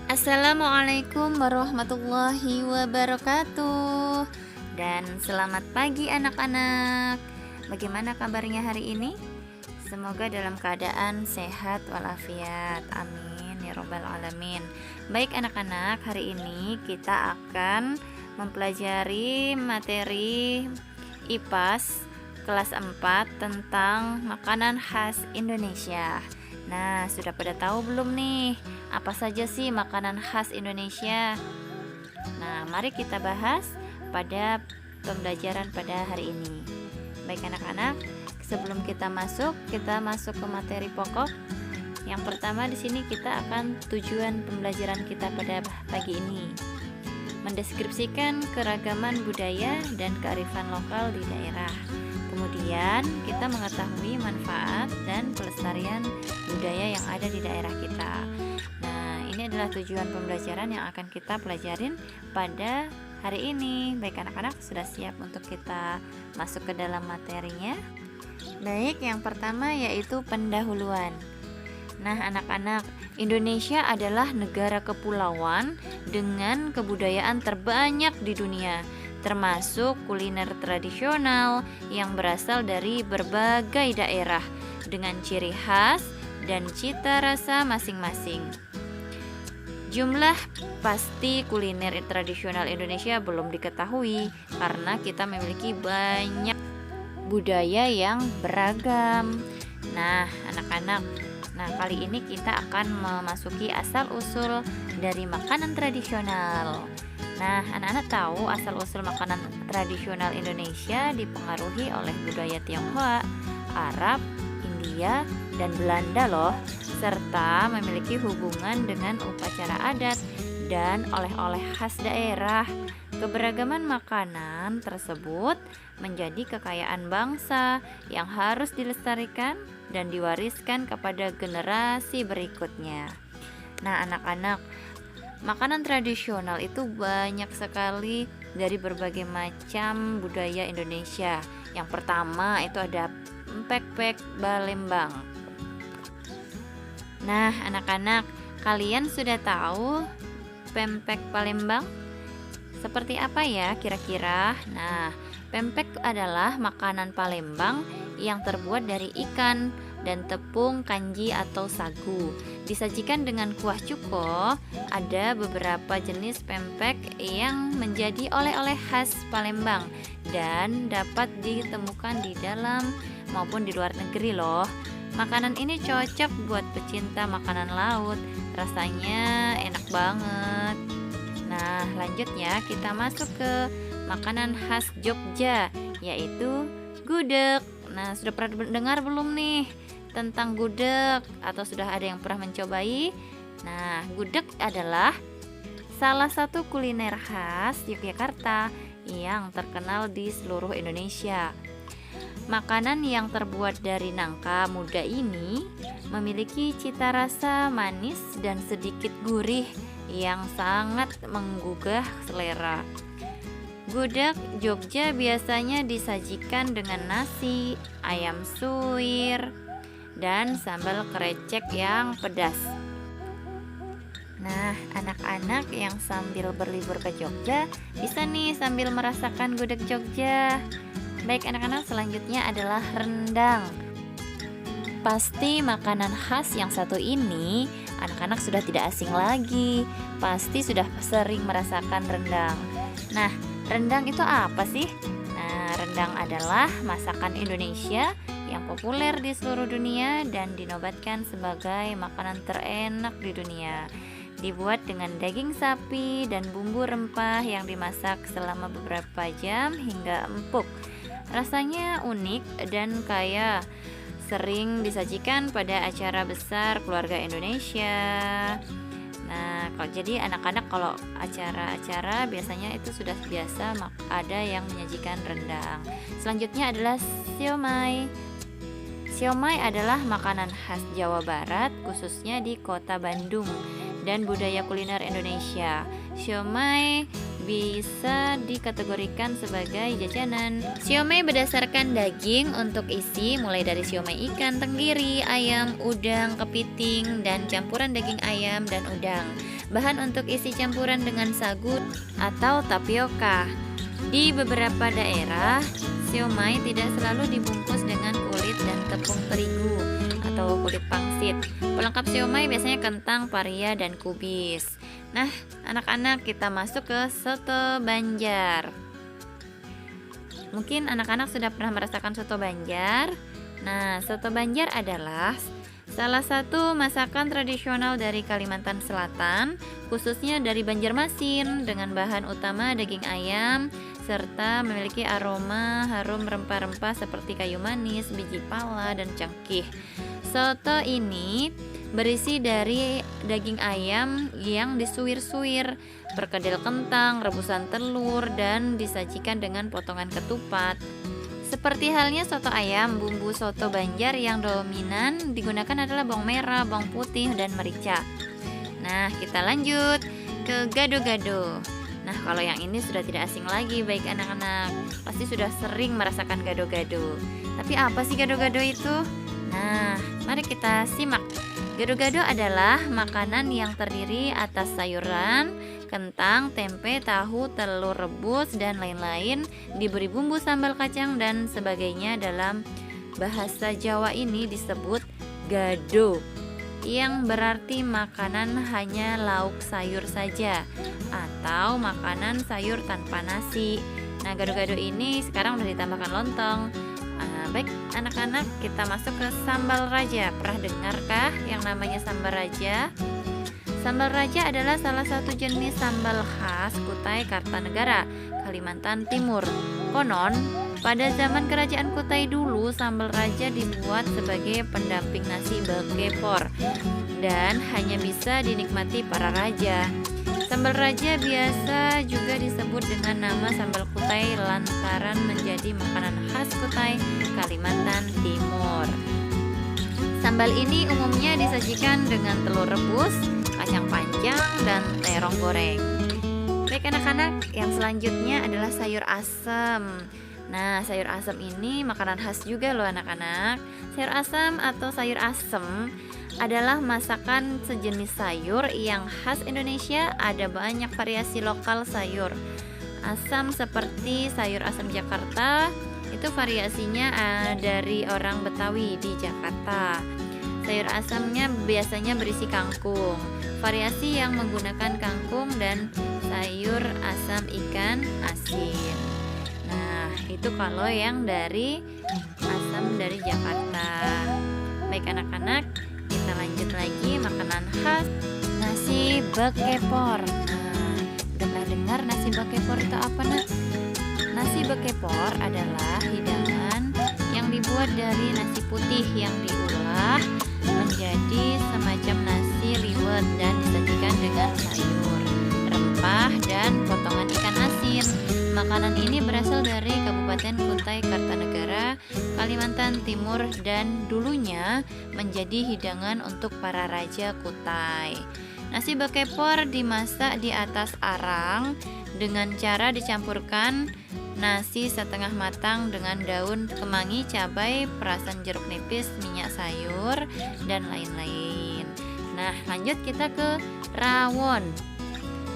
Assalamualaikum warahmatullahi wabarakatuh. Dan selamat pagi anak-anak. Bagaimana kabarnya hari ini? Semoga dalam keadaan sehat walafiat. Amin ya robbal alamin. Baik anak-anak, hari ini kita akan mempelajari materi IPAS kelas 4 tentang makanan khas Indonesia. Nah, sudah pada tahu belum nih apa saja sih makanan khas Indonesia? Nah, mari kita bahas pada pembelajaran pada hari ini. Baik anak-anak, sebelum kita masuk ke materi pokok. Yang pertama di sini kita akan tujuan pembelajaran kita pada pagi ini. Mendeskripsikan keragaman budaya dan kearifan lokal di daerah. Kemudian kita mengetahui manfaat dan pelestarian budaya yang ada di daerah kita. Nah, ini adalah tujuan pembelajaran yang akan kita pelajarin pada hari ini. Baik anak-anak, sudah siap untuk kita masuk ke dalam materinya? Baik, yang pertama yaitu pendahuluan. Nah, anak-anak, Indonesia adalah negara kepulauan dengan kebudayaan terbanyak di dunia, termasuk kuliner tradisional yang berasal dari berbagai daerah dengan ciri khas dan cita rasa masing-masing. Jumlah pasti kuliner tradisional Indonesia belum diketahui karena kita memiliki banyak budaya yang beragam. Nah, anak-anak, kali ini kita akan memasuki asal-usul dari makanan tradisional. Nah, anak-anak tahu asal-usul makanan tradisional Indonesia dipengaruhi oleh budaya Tionghoa, Arab, India, dan Belanda loh, serta memiliki hubungan dengan upacara adat dan oleh-oleh khas daerah. Keberagaman makanan tersebut menjadi kekayaan bangsa yang harus dilestarikan dan diwariskan kepada generasi berikutnya. Nah, anak-anak, makanan tradisional itu banyak sekali dari berbagai macam budaya Indonesia. Yang pertama itu ada pempek Palembang. Nah, anak-anak, kalian sudah tahu pempek Palembang? Seperti apa ya kira-kira? Nah, pempek adalah makanan Palembang yang terbuat dari ikan dan tepung kanji atau sagu. Disajikan dengan kuah cuko. Ada beberapa jenis pempek yang menjadi oleh-oleh khas Palembang dan dapat ditemukan di dalam maupun di luar negeri loh. Makanan ini cocok buat pecinta makanan laut. Rasanya enak banget. Nah, lanjutnya kita masuk ke makanan khas Jogja, yaitu gudeg. Nah, sudah pernah dengar belum nih tentang gudeg atau sudah ada yang pernah mencobai? Nah, gudeg adalah salah satu kuliner khas Yogyakarta yang terkenal di seluruh Indonesia. Makanan yang terbuat dari nangka muda ini memiliki cita rasa manis dan sedikit gurih yang sangat menggugah selera. Gudeg Jogja biasanya disajikan dengan nasi, ayam suwir, dan sambal krecek yang pedas. Nah, anak-anak yang sambil berlibur ke Jogja bisa nih sambil merasakan gudeg Jogja. Baik anak-anak, selanjutnya adalah rendang. Pasti makanan khas yang satu ini anak-anak sudah tidak asing lagi. Pasti sudah sering merasakan rendang. Nah, rendang itu apa sih? Nah, rendang adalah masakan Indonesia yang populer di seluruh dunia dan dinobatkan sebagai makanan terenak di dunia. Dibuat dengan daging sapi dan bumbu rempah yang dimasak selama beberapa jam hingga empuk. Rasanya unik dan kaya. Sering disajikan pada acara besar keluarga Indonesia. Nah, jadi anak-anak kalau acara-acara biasanya itu sudah biasa ada yang menyajikan rendang. Selanjutnya adalah siomay. Siomay adalah makanan khas Jawa Barat, khususnya di kota Bandung, dan budaya kuliner Indonesia. Siomay bisa dikategorikan sebagai jajanan. Siomay berdasarkan daging untuk isi mulai dari siomay ikan, tenggiri, ayam, udang, kepiting, dan campuran daging ayam dan udang. Bahan untuk isi campuran dengan sagu atau tapioka. Di beberapa daerah, siomay tidak selalu dibungkus dengan kulit dan tepung terigu atau kulit pangsit. Pelengkap siomay biasanya kentang, paria, dan kubis. Nah, anak-anak, kita masuk ke soto Banjar. Mungkin anak-anak sudah pernah merasakan soto Banjar. Nah, soto Banjar adalah salah satu masakan tradisional dari Kalimantan Selatan, khususnya dari Banjarmasin, dengan bahan utama daging ayam, serta memiliki aroma harum rempah-rempah seperti kayu manis, biji pala, dan cengkeh. Soto ini berisi dari daging ayam yang disuir-suir, perkedel kentang, rebusan telur, dan disajikan dengan potongan ketupat. Seperti halnya soto ayam, bumbu soto Banjar yang dominan digunakan adalah bawang merah, bawang putih, dan merica. Nah, kita lanjut ke gado-gado. Nah, kalau yang ini sudah tidak asing lagi baik anak-anak. Pasti sudah sering merasakan gado-gado. Tapi apa sih gado-gado itu? Nah, mari kita simak. Gado-gado adalah makanan yang terdiri atas sayuran, kentang, tempe, tahu, telur rebus, dan lain-lain, diberi bumbu sambal kacang dan sebagainya. Dalam bahasa Jawa ini disebut gado, yang berarti makanan hanya lauk sayur saja atau makanan sayur tanpa nasi. Nah, gado-gado ini sekarang udah ditambahkan lontong. Baik anak-anak, kita masuk ke sambal raja. Pernah dengarkah yang namanya sambal raja? Sambal raja adalah salah satu jenis sambal khas Kutai Kartanegara, Kalimantan Timur. Konon, pada zaman kerajaan Kutai dulu, sambal raja dibuat sebagai pendamping nasi bekepor dan hanya bisa dinikmati para raja. Sambal raja biasa juga disebut dengan nama sambal Kutai lantaran menjadi makanan khas Kutai, Kalimantan Timur. Sambal ini umumnya disajikan dengan telur rebus, kacang panjang, dan terong goreng. Baik anak-anak, yang selanjutnya adalah sayur asem. Nah, sayur asem ini makanan khas juga loh anak-anak. Sayur asem atau sayur asem adalah masakan sejenis sayur yang khas Indonesia. Ada banyak variasi lokal sayur asam seperti sayur asam Jakarta. Itu variasinya dari orang Betawi di Jakarta. Sayur asamnya biasanya berisi kangkung. Variasi yang menggunakan kangkung dan sayur asam ikan asin. Nah, itu kalau yang dari asam dari Jakarta. Baik anak-anak, kita lanjut lagi makanan khas nasi bekepor. Nah, udah pernah dengar nasi bekepor itu apa, Nak? Nasi bekepor adalah hidangan yang dibuat dari nasi putih yang diolah menjadi semacam nasi liwet dan disajikan dengan sayur, rempah, dan potongan ikan asin. Makanan ini berasal dari Kabupaten Kutai Kartanegara, Kalimantan Timur, dan dulunya menjadi hidangan untuk para raja Kutai. Nasi bekepor dimasak di atas arang dengan cara dicampurkan nasi setengah matang dengan daun kemangi, cabai, perasan jeruk nipis, minyak sayur, dan lain-lain. Nah, lanjut kita ke rawon.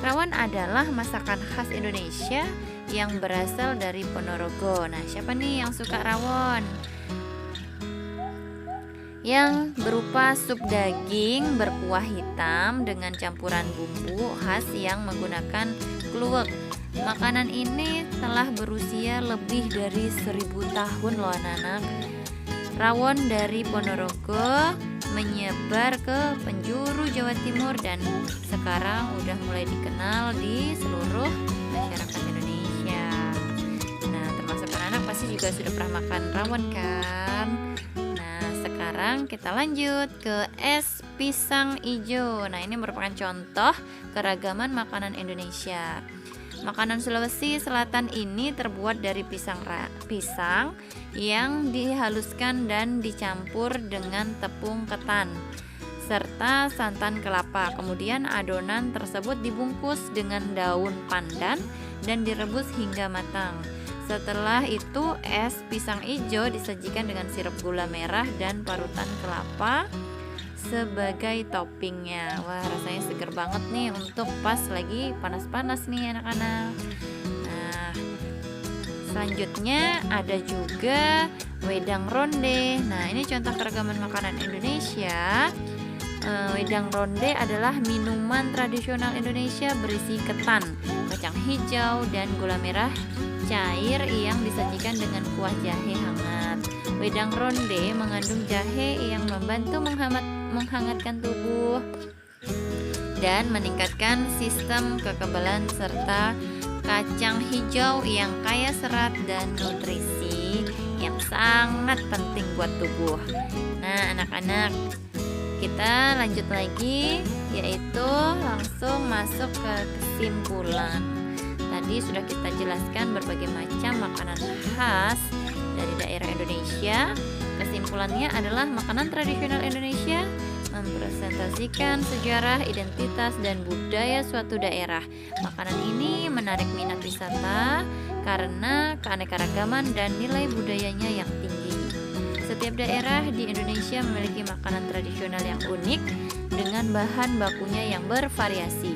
Rawon adalah masakan khas Indonesia yang berasal dari Ponorogo. Nah, siapa nih yang suka rawon? Yang berupa sup daging berkuah hitam dengan campuran bumbu khas yang menggunakan kluwek. Makanan ini telah berusia lebih dari 1000 tahun loh anak-anak. Rawon dari Ponorogo menyebar ke penjuru Jawa Timur dan sekarang udah mulai dikenal di seluruh masyarakat Indonesia. Nah, termasuk anak-anak pasti juga sudah pernah makan rawon kan? Nah, sekarang kita lanjut ke es pisang ijo. Nah, ini merupakan contoh keragaman makanan Indonesia. Makanan Sulawesi Selatan ini terbuat dari pisang yang dihaluskan dan dicampur dengan tepung ketan serta santan kelapa. Kemudian adonan tersebut dibungkus dengan daun pandan dan direbus hingga matang. Setelah itu es pisang ijo disajikan dengan sirup gula merah dan parutan kelapa sebagai toppingnya. Wah, rasanya seger banget nih untuk pas lagi panas-panas nih anak-anak. Nah, selanjutnya ada juga wedang ronde. Nah, ini contoh keragaman makanan Indonesia. Wedang ronde adalah minuman tradisional Indonesia berisi ketan, kacang hijau, dan gula merah cair yang disajikan dengan kuah jahe hangat. Wedang ronde mengandung jahe yang membantu menghangatkan tubuh dan meningkatkan sistem kekebalan, serta kacang hijau yang kaya serat dan nutrisi yang sangat penting buat tubuh. Nah, anak-anak, kita lanjut lagi, yaitu langsung masuk ke kesimpulan. Tadi sudah kita jelaskan berbagai macam makanan khas dari daerah Indonesia. Kesimpulannya adalah makanan tradisional Indonesia mempresentasikan sejarah, identitas, dan budaya suatu daerah. Makanan ini menarik minat wisata karena keanekaragaman dan nilai budayanya yang tinggi. Setiap daerah di Indonesia memiliki makanan tradisional yang unik dengan bahan bakunya yang bervariasi.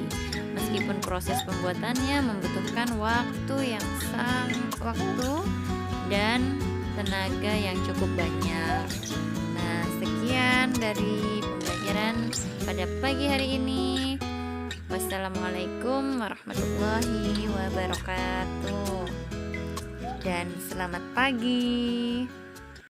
Meskipun proses pembuatannya membutuhkan waktu dan tenaga yang cukup banyak. Nah, sekian dari pembelajaran pada pagi hari ini. Wassalamualaikum warahmatullahi wabarakatuh. Dan selamat pagi.